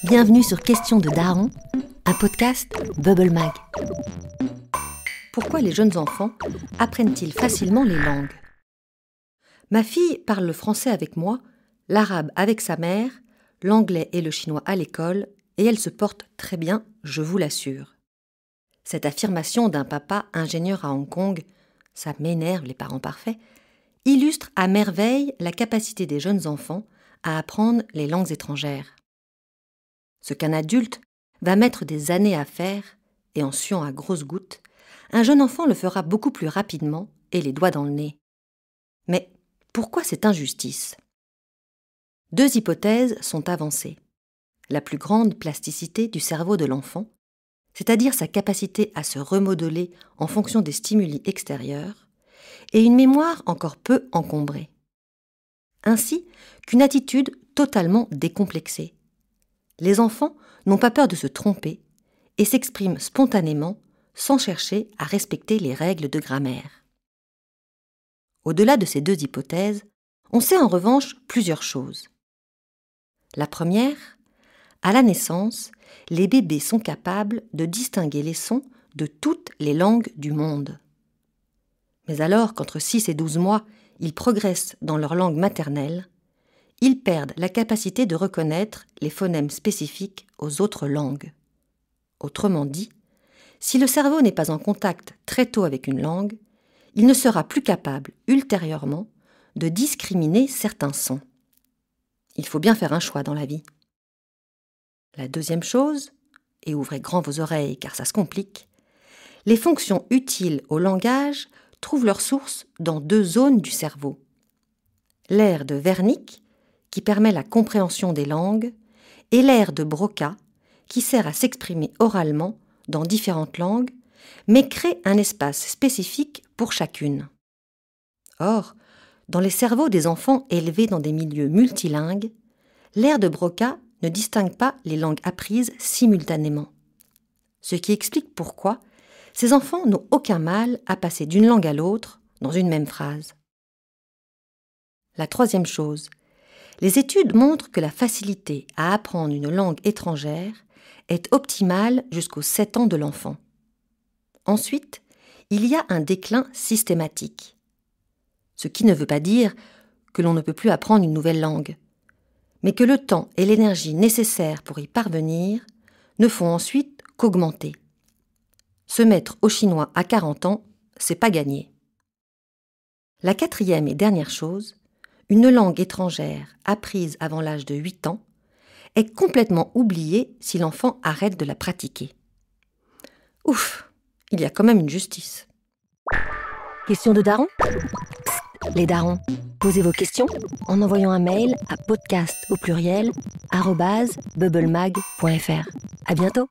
Bienvenue sur Questions de Daron, un podcast Bubble Mag. Pourquoi les jeunes enfants apprennent-ils facilement les langues ? Ma fille parle le français avec moi, l'arabe avec sa mère, l'anglais et le chinois à l'école, et elle se porte très bien, je vous l'assure. Cette affirmation d'un papa ingénieur à Hong Kong, ça m'énerve les parents parfaits, illustre à merveille la capacité des jeunes enfants à apprendre les langues étrangères. Ce qu'un adulte va mettre des années à faire, et en suant à grosses gouttes, un jeune enfant le fera beaucoup plus rapidement et les doigts dans le nez. Mais pourquoi cette injustice ? Deux hypothèses sont avancées. La plus grande plasticité du cerveau de l'enfant, c'est-à-dire sa capacité à se remodeler en fonction des stimuli extérieurs, et une mémoire encore peu encombrée. Ainsi qu'une attitude totalement décomplexée. Les enfants n'ont pas peur de se tromper et s'expriment spontanément sans chercher à respecter les règles de grammaire. Au-delà de ces deux hypothèses, on sait en revanche plusieurs choses. La première, à la naissance, les bébés sont capables de distinguer les sons de toutes les langues du monde. Mais alors qu'entre 6 et 12 mois, ils progressent dans leur langue maternelle, ils perdent la capacité de reconnaître les phonèmes spécifiques aux autres langues. Autrement dit, si le cerveau n'est pas en contact très tôt avec une langue, il ne sera plus capable, ultérieurement, de discriminer certains sons. Il faut bien faire un choix dans la vie. La deuxième chose, et ouvrez grand vos oreilles car ça se complique, les fonctions utiles au langage trouvent leur source dans deux zones du cerveau. L'aire de Wernicke, qui permet la compréhension des langues, et l'aire de Broca, qui sert à s'exprimer oralement dans différentes langues, mais crée un espace spécifique pour chacune. Or, dans les cerveaux des enfants élevés dans des milieux multilingues, l'aire de Broca ne distingue pas les langues apprises simultanément. Ce qui explique pourquoi ces enfants n'ont aucun mal à passer d'une langue à l'autre dans une même phrase. La troisième chose, les études montrent que la facilité à apprendre une langue étrangère est optimale jusqu'aux 7 ans de l'enfant. Ensuite, il y a un déclin systématique. Ce qui ne veut pas dire que l'on ne peut plus apprendre une nouvelle langue, mais que le temps et l'énergie nécessaires pour y parvenir ne font ensuite qu'augmenter. Se mettre au chinois à 40 ans, c'est pas gagné. La quatrième et dernière chose, une langue étrangère apprise avant l'âge de 8 ans est complètement oubliée si l'enfant arrête de la pratiquer. Ouf, il y a quand même une justice. Question de daron ? Les darons, posez vos questions en envoyant un mail à podcast@bubblemag.fr. À bientôt.